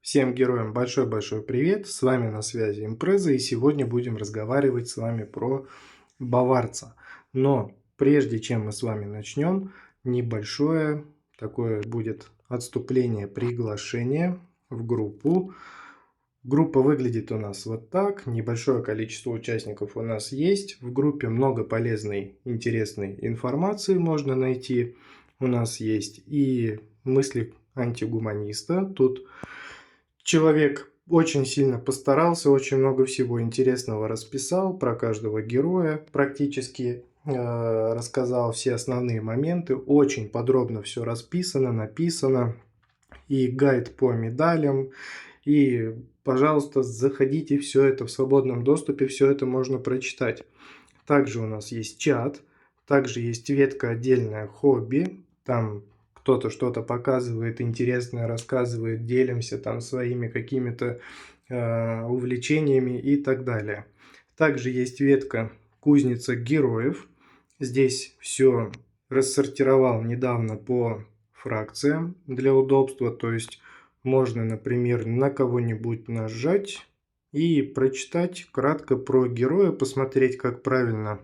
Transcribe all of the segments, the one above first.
Всем героям большой-большой привет, с вами на связи Импреза, и сегодня будем разговаривать с вами про баварца. Но прежде чем мы с вами начнем, небольшое такое будет отступление, приглашение в группу. Группа выглядит у нас вот так, небольшое количество участников у нас есть, в группе много полезной, интересной информации можно найти. У нас есть и мысли антигуманиста, тут человек очень сильно постарался, очень много всего интересного расписал про каждого героя, практически рассказал все основные моменты, очень подробно все расписано, написано, и гайд по медалям, и, пожалуйста, заходите, все это в свободном доступе, все это можно прочитать. Также у нас есть чат, также есть ветка отдельная хобби, там кто-то что-то показывает, интересное рассказывает, делимся там своими какими-то увлечениями и так далее. Также есть ветка кузница героев. Здесь все рассортировал недавно по фракциям для удобства, то есть можно, например, на кого-нибудь нажать и прочитать кратко про героя, посмотреть, как правильно,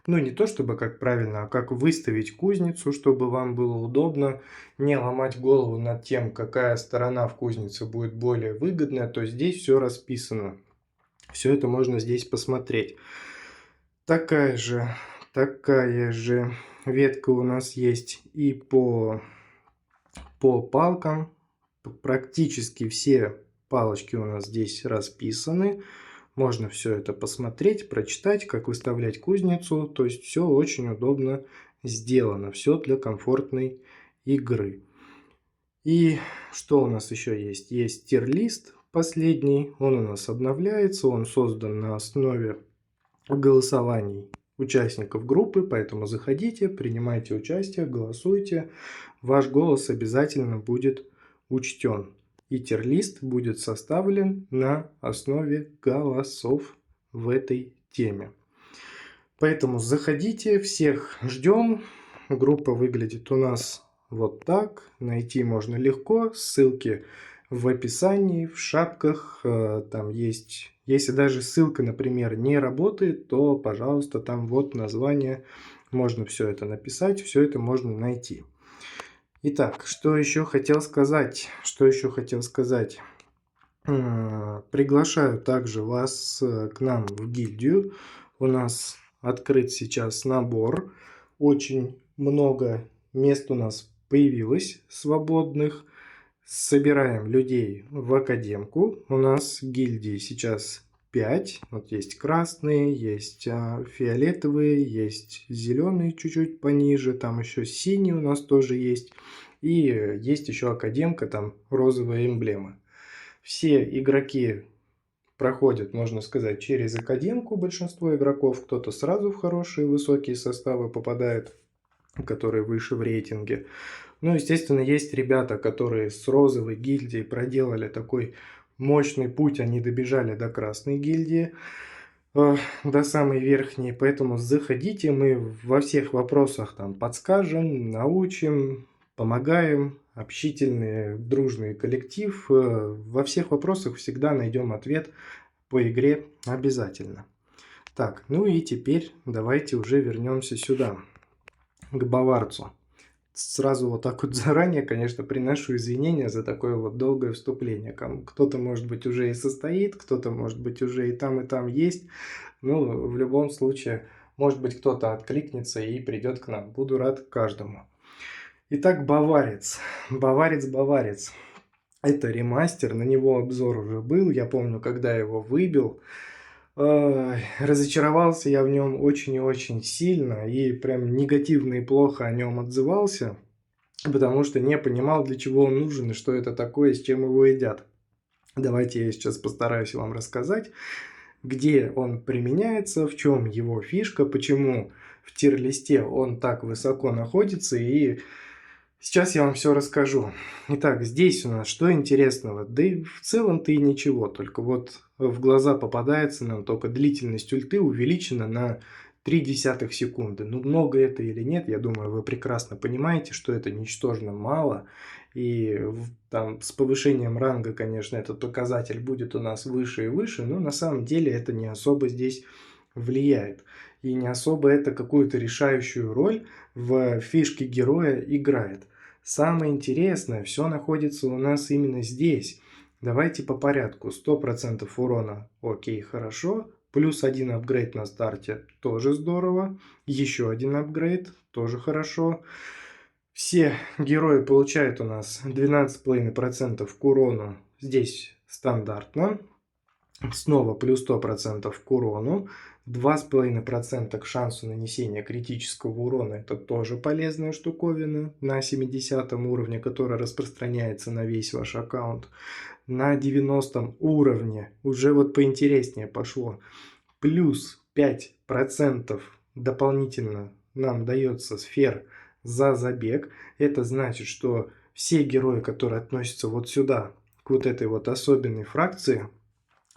ну не то чтобы как правильно, а как выставить кузницу, чтобы вам было удобно, не ломать голову над тем, какая сторона в кузнице будет более выгодная, то здесь все расписано. Все это можно здесь посмотреть. Такая же ветка у нас есть и по палкам. Практически все палочки у нас здесь расписаны. Можно все это посмотреть, прочитать, как выставлять кузницу. То есть все очень удобно сделано. Все для комфортной игры. И что у нас еще есть? Есть тир-лист последний. Он у нас обновляется. Он создан на основе голосований участников группы. Поэтому заходите, принимайте участие, голосуйте. Ваш голос обязательно будет учтен. И тир-лист будет составлен на основе голосов в этой теме. Поэтому заходите, всех ждем. Группа выглядит у нас вот так. Найти можно легко. Ссылки в описании, в шапках. Там есть. Если даже ссылка, например, не работает, то, пожалуйста, там вот название. Можно все это написать, все это можно найти. Итак, что еще хотел сказать? Приглашаю также вас к нам в гильдию. У нас открыт сейчас набор. Очень много мест у нас появилось свободных. Собираем людей в академку. У нас гильдии сейчас 5. Вот есть красные, есть фиолетовые, есть зеленые чуть-чуть пониже. Там еще синие у нас тоже есть. И есть еще академка, там розовая эмблема. Все игроки проходят, можно сказать, через академку. Большинство игроков, кто-то сразу в хорошие высокие составы попадает, которые выше в рейтинге. Ну, естественно, есть ребята, которые с розовой гильдии проделали такой мощный путь, они добежали до красной гильдии, до самой верхней, поэтому заходите, мы во всех вопросах там подскажем, научим, помогаем, общительный, дружный коллектив, во всех вопросах всегда найдем ответ по игре обязательно. Так, ну и теперь давайте уже вернемся сюда, к баварцу. Сразу вот так вот заранее, конечно, приношу извинения за такое вот долгое вступление. Кто-то, может быть, уже и состоит, кто-то, может быть, уже и там есть. Ну, в любом случае, может быть, кто-то откликнется и придет к нам. Буду рад каждому. Итак, баварец. Баварец. Это ремастер, на него обзор уже был. Я помню, когда его выбил. Разочаровался я в нем очень и очень сильно, и прям негативно и плохо о нем отзывался, потому что не понимал, для чего он нужен и что это такое, с чем его едят. Давайте я сейчас постараюсь вам рассказать, где он применяется, в чем его фишка, почему в тир-листе он так высоко находится, и сейчас я вам все расскажу. Итак, здесь у нас что интересного? Да и в целом-то и ничего, только вот в глаза попадается нам только длительность ульты увеличена на 0,3 секунды. Ну, много это или нет, я думаю, вы прекрасно понимаете, что это ничтожно мало. И там с повышением ранга, конечно, этот показатель будет у нас выше и выше, но на самом деле это не особо здесь влияет. И не особо это какую-то решающую роль в фишке героя играет. Самое интересное, все находится у нас именно здесь. Давайте по порядку. 100% урона, окей, хорошо. Плюс один апгрейд на старте, тоже здорово. Еще один апгрейд, тоже хорошо. Все герои получают у нас 12,5% к урону. Здесь стандартно. Снова плюс 100% к урону. 2,5% к шансу нанесения критического урона. Это тоже полезная штуковина на 70 уровне, которая распространяется на весь ваш аккаунт. На 90 уровне уже вот поинтереснее пошло. Плюс 5% дополнительно нам дается сфер за забег. Это значит, что все герои, которые относятся вот сюда, к вот этой вот особенной фракции,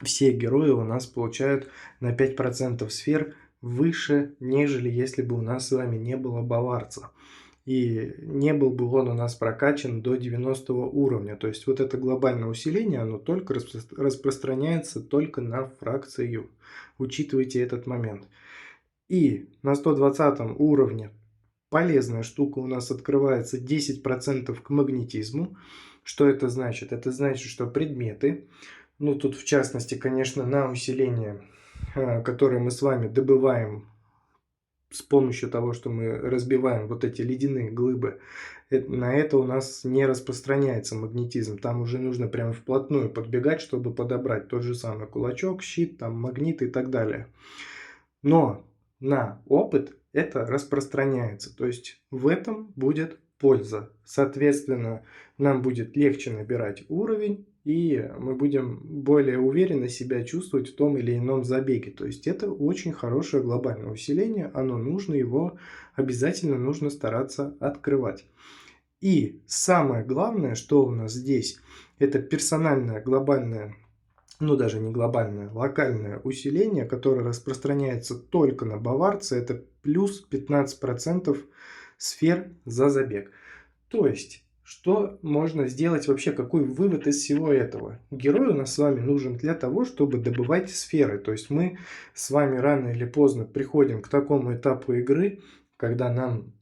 все герои у нас получают на 5% сфер выше, нежели если бы у нас с вами не было баварца. И не был бы он у нас прокачан до 90 уровня. То есть вот это глобальное усиление, оно только распространяется только на фракцию. Учитывайте этот момент. И на 120 уровне полезная штука у нас открывается 10% к магнетизму. Что это значит? Это значит, что предметы, ну тут в частности, конечно, на усиление, которое мы с вами добываем с помощью того, что мы разбиваем вот эти ледяные глыбы, на это у нас не распространяется магнетизм. Там уже нужно прям вплотную подбегать, чтобы подобрать тот же самый кулачок, щит, там магнит и так далее. Но на опыт это распространяется. То есть в этом будет польза. Соответственно, нам будет легче набирать уровень, и мы будем более уверенно себя чувствовать в том или ином забеге. То есть это очень хорошее глобальное усиление, оно нужно, его обязательно нужно стараться открывать. И самое главное, что у нас здесь, это персональное глобальное, ну даже не глобальное, локальное усиление, которое распространяется только на баварца, это плюс 15% сфер за забег. То есть, что можно сделать вообще, какой вывод из всего этого? Герой у нас с вами нужен для того, чтобы добывать сферы. То есть мы с вами рано или поздно приходим к такому этапу игры, когда нам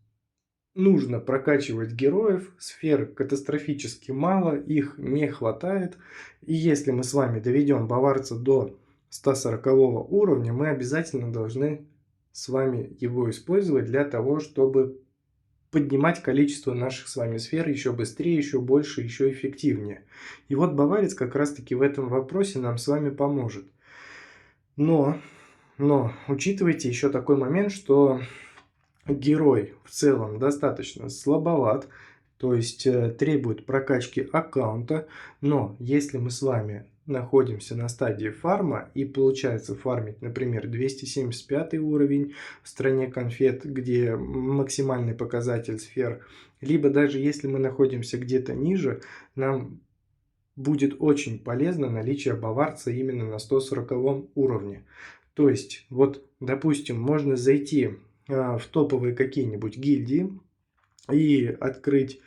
нужно прокачивать героев, сфер катастрофически мало, их не хватает. И если мы с вами доведем баварца до 140 уровня, мы обязательно должны с вами его использовать для того, чтобы поднимать количество наших с вами сфер еще быстрее, еще больше, еще эффективнее. И вот баварец как раз таки в этом вопросе нам с вами поможет. Но учитывайте еще такой момент, что герой в целом достаточно слабоват, то есть требует прокачки аккаунта, но если мы с вами находимся на стадии фарма и получается фармить, например, 275 уровень в стране конфет, где максимальный показатель сфер, либо даже если мы находимся где-то ниже, нам будет очень полезно наличие баварца именно на 140 уровне. То есть, вот, допустим, можно зайти в топовые какие-нибудь гильдии и открыть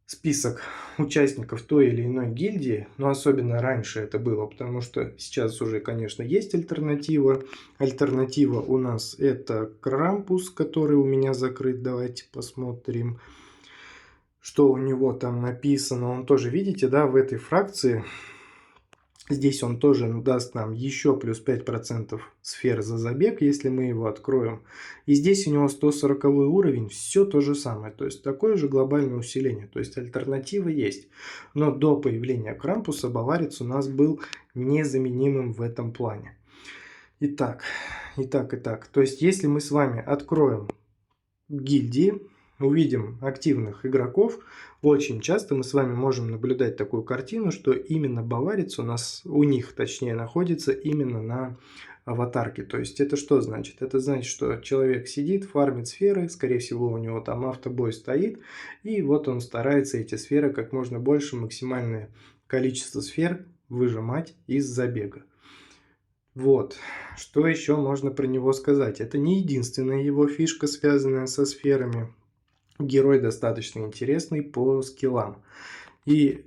список участников той или иной гильдии, но особенно раньше это было, потому что сейчас уже, конечно, есть альтернатива. Альтернатива у нас это Крампус, который у меня закрыт. Давайте посмотрим, что у него там написано. Он тоже, видите, да, в этой фракции. Здесь он тоже даст нам еще плюс 5% сфер за забег, если мы его откроем. И здесь у него 140 уровень, все то же самое. То есть такое же глобальное усиление. То есть альтернатива есть. Но до появления Крампуса баварец у нас был незаменимым в этом плане. Итак. То есть если мы с вами откроем гильдии, увидим активных игроков, очень часто мы с вами можем наблюдать такую картину, что именно баварец у них точнее находится именно на аватарке. То есть это что значит? Это значит, что человек сидит, фармит сферы, скорее всего у него там автобой стоит, и вот он старается эти сферы как можно больше, максимальное количество сфер выжимать из забега. Вот, что еще можно про него сказать? Это не единственная его фишка, связанная со сферами. герой достаточно интересный по скиллам. И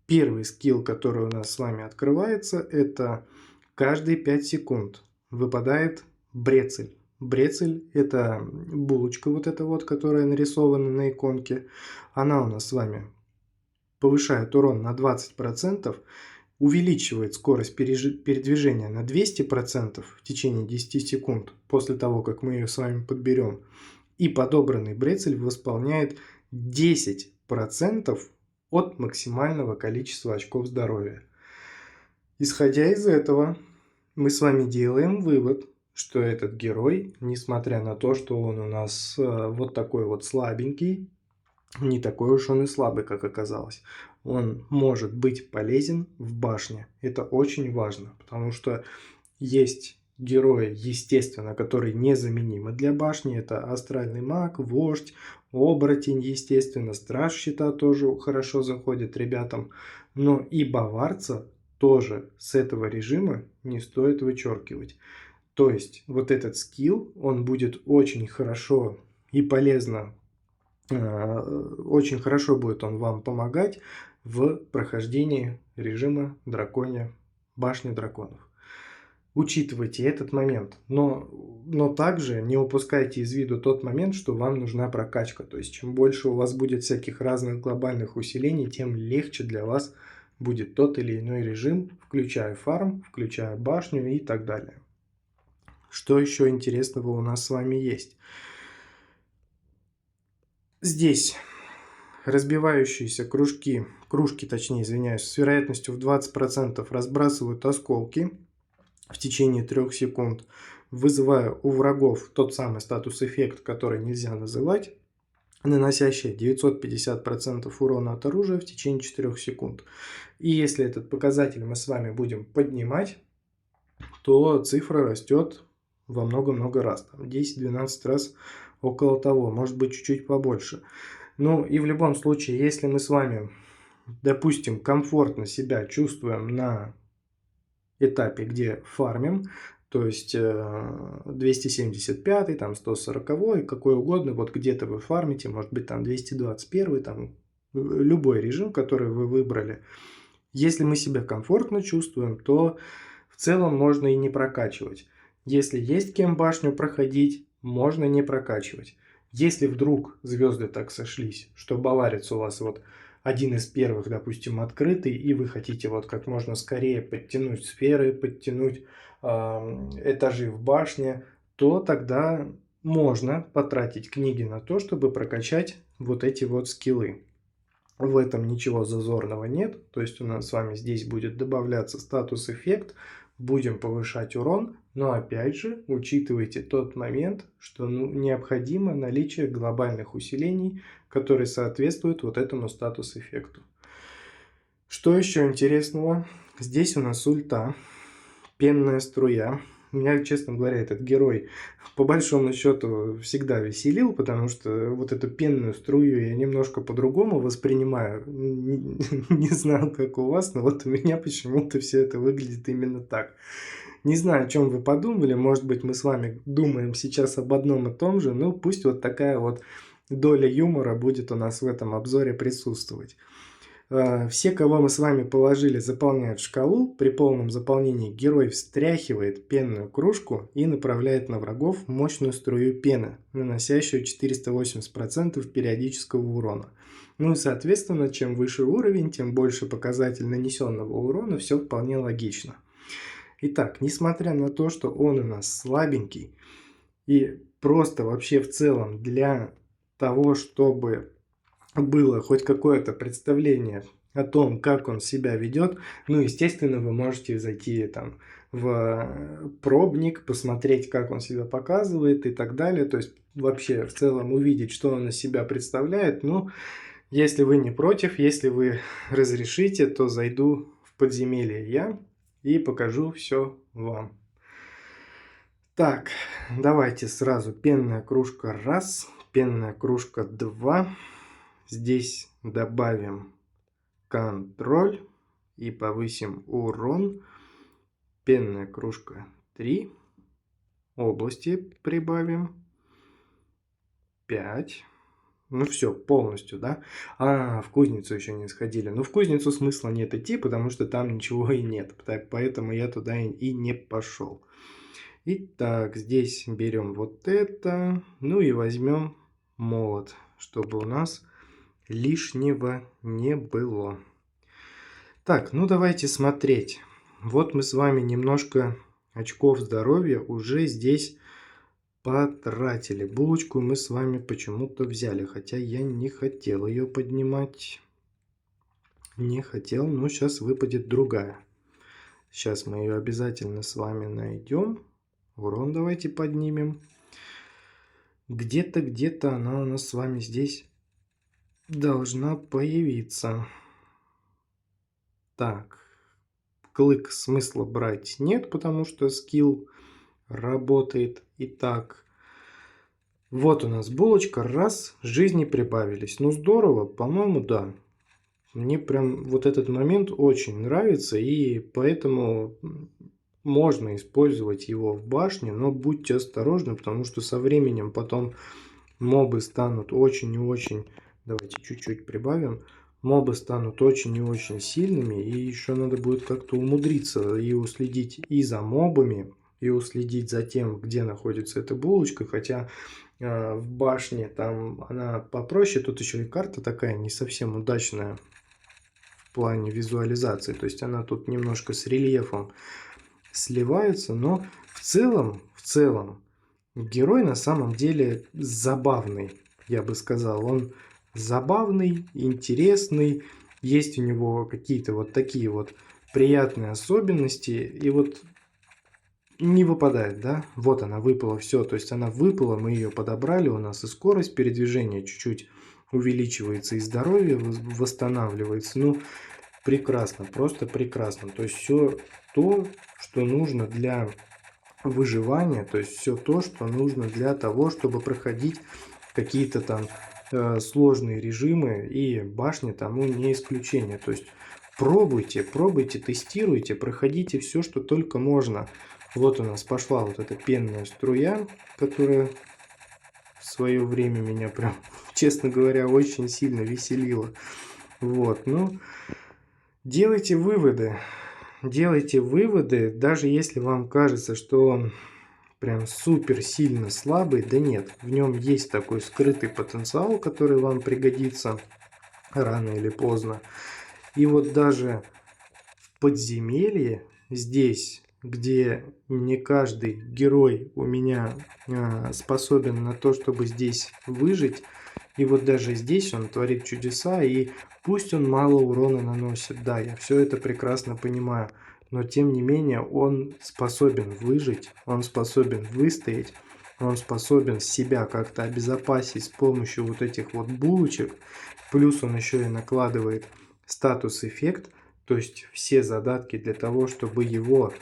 первый скилл, который у нас с вами открывается, это каждые 5 секунд выпадает брецель. Брецель – это булочка вот эта вот, которая нарисована на иконке. Она у нас с вами повышает урон на 20%, увеличивает скорость передвижения на 200% в течение 10 секунд после того, как мы ее с вами подберем. И подобранный брецель восполняет 10% от максимального количества очков здоровья. Исходя из этого, мы с вами делаем вывод, что этот герой, несмотря на то, что он у нас вот такой вот слабенький, не такой уж он и слабый, как оказалось. Он может быть полезен в башне. Это очень важно, потому что есть герои, естественно, которые незаменимы для башни. Это астральный маг, вождь, оборотень, естественно, страж щита тоже хорошо заходит ребятам. Но и баварца тоже с этого режима не стоит вычеркивать. То есть вот этот скилл, он будет очень хорошо и полезно, очень хорошо будет он вам помогать в прохождении режима драконья, башни драконов. Учитывайте этот момент, но также не упускайте из виду тот момент, что вам нужна прокачка. То есть чем больше у вас будет всяких разных глобальных усилений, тем легче для вас будет тот или иной режим, включая фарм, включая башню и так далее. Что еще интересного у нас с вами есть? Здесь разбивающиеся кружки, точнее, извиняюсь, с вероятностью в 20% разбрасывают осколки в течение 3 секунд, вызывая у врагов тот самый статус-эффект, который нельзя называть, наносящий 950% урона от оружия в течение 4 секунд. И если этот показатель мы с вами будем поднимать, то цифра растет во много-много раз, 10-12 раз около того, может быть чуть-чуть побольше. Ну и в любом случае, если мы с вами, допустим, комфортно себя чувствуем на этапе, где фармим, то есть 275, там 140, какой угодно, вот где-то вы фармите, может быть там 221, там любой режим, который вы выбрали. Если мы себя комфортно чувствуем, то в целом можно и не прокачивать. Если есть кем башню проходить, можно не прокачивать. Если вдруг звезды так сошлись, что баварец у вас вот один из первых, допустим, открытый, и вы хотите вот как можно скорее подтянуть сферы, подтянуть этажи в башне, то тогда можно потратить книги на то, чтобы прокачать вот эти вот скиллы. В этом ничего зазорного нет, то есть у нас с вами здесь будет добавляться статус-эффект, будем повышать урон, но опять же учитывайте тот момент, что необходимо наличие глобальных усилений, которые соответствуют вот этому статус-эффекту. Что еще интересного? Здесь у нас ульта, пенная струя. Меня, честно говоря, этот герой по большому счету всегда веселил, потому что вот эту пенную струю я немножко по-другому воспринимаю. Не знаю, как у вас, но вот у меня почему-то все это выглядит именно так. Не знаю, о чем вы подумали, может быть, мы с вами думаем сейчас об одном и том же, но пусть вот такая вот доля юмора будет у нас в этом обзоре присутствовать. Все, кого мы с вами положили, заполняют шкалу. При полном заполнении герой встряхивает пенную кружку и направляет на врагов мощную струю пены, наносящую 480% периодического урона. Ну и соответственно, чем выше уровень, тем больше показатель нанесенного урона, все вполне логично. Итак, несмотря на то, что он у нас слабенький, и просто вообще в целом для того, чтобы было хоть какое-то представление о том, как он себя ведет, ну, естественно, вы можете зайти там в пробник, посмотреть, как он себя показывает и так далее, то есть вообще в целом увидеть, что он из себя представляет. Ну, если вы не против, если вы разрешите, то зайду в подземелье я и покажу все вам. Так, давайте сразу пенная кружка 1, пенная кружка 2. Здесь добавим контроль и повысим урон. Пенная кружка 3. Области прибавим 5. Ну все, полностью, да? В кузницу еще не сходили. Ну, в кузницу смысла нет идти, потому что там ничего и нет. Поэтому я туда и не пошел. Итак, здесь берем вот это. Ну и возьмем молот, чтобы у нас лишнего не было. Так, ну давайте смотреть. Вот мы с вами немножко очков здоровья уже здесь потратили. Булочку мы с вами почему-то взяли, хотя я не хотел ее поднимать. Не хотел, но сейчас выпадет другая. Сейчас мы ее обязательно с вами найдем. Урон давайте поднимем. Где-то она у нас с вами здесь должна появиться. Так, клык смысла брать нет, потому что скилл работает и так. Вот у нас булочка, раз, жизни прибавились. Ну здорово, по-моему, да. Мне прям вот этот момент очень нравится, и поэтому можно использовать его в башне, но будьте осторожны, потому что со временем потом мобы станут очень и очень... Давайте чуть-чуть прибавим. Мобы станут очень и очень сильными, и еще надо будет как-то умудриться и уследить и за мобами, и уследить за тем, где находится эта булочка, хотя в башне там она попроще, тут еще и карта такая не совсем удачная в плане визуализации, то есть она тут немножко с рельефом сливается, но в целом герой на самом деле забавный, я бы сказал. Он забавный, интересный, есть у него какие-то вот такие вот приятные особенности, и вот не выпадает, да? Вот она выпала, все, то есть она выпала, мы ее подобрали, у нас и скорость передвижения чуть-чуть увеличивается, и здоровье восстанавливается. Ну, прекрасно, просто прекрасно. То есть все то, что нужно для выживания, то есть все то, что нужно для того, чтобы проходить какие-то там сложные режимы, и башня тому не исключение. То есть пробуйте, тестируйте, проходите все, что только можно. Вот у нас пошла вот эта пенная струя, которая в свое время меня прям, честно говоря, очень сильно веселила. Вот, ну, делайте выводы. Делайте выводы, даже если вам кажется, что он прям супер сильно слабый, да нет, в нем есть такой скрытый потенциал, который вам пригодится рано или поздно. И вот даже в подземелье здесь, где не каждый герой у меня способен на то, чтобы здесь выжить, и вот даже здесь он творит чудеса, и пусть он мало урона наносит, да, я все это прекрасно понимаю, но тем не менее он способен выжить, он способен выстоять, он способен себя как-то обезопасить с помощью вот этих вот булочек, плюс он еще и накладывает статус-эффект, то есть все задатки для того, чтобы его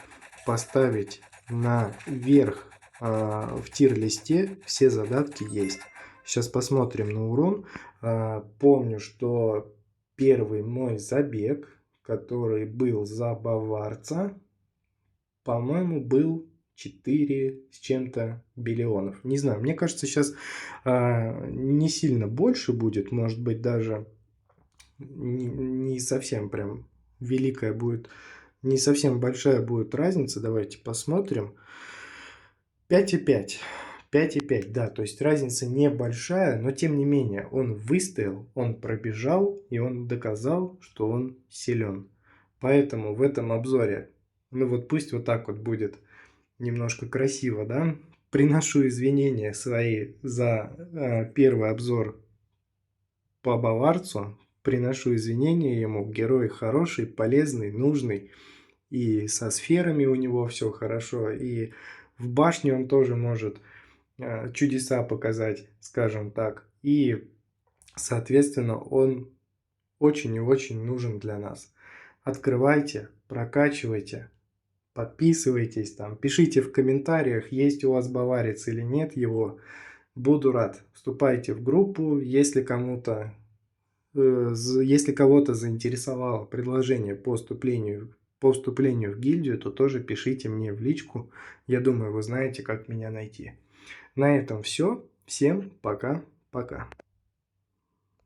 поставить наверх в тир-листе, все задатки есть. Сейчас посмотрим на урон. Помню, что первый мой забег, который был за баварца, по-моему, был 4 с чем-то биллионов. Не знаю, мне кажется, сейчас не сильно больше будет, может быть, даже не совсем прям великая будет, не совсем большая будет разница. Давайте посмотрим. 5,5. 5,5, да, то есть разница небольшая, но тем не менее он выстоял, он пробежал и он доказал, что он силен. Поэтому в этом обзоре, ну вот пусть вот так вот будет немножко красиво, да, приношу извинения свои за первый обзор по баварцу, приношу извинения ему, герой хороший, полезный, нужный, и со сферами у него все хорошо, и в башне он тоже может чудеса показать, скажем так. И, соответственно, он очень и очень нужен для нас. Открывайте, прокачивайте, подписывайтесь, там, пишите в комментариях, есть у вас баварец или нет его. Буду рад. Вступайте в группу, если кому-то, если кого-то заинтересовало предложение по вступлению в гильдию, то тоже пишите мне в личку. Я думаю, вы знаете, как меня найти. На этом все. Всем пока-пока.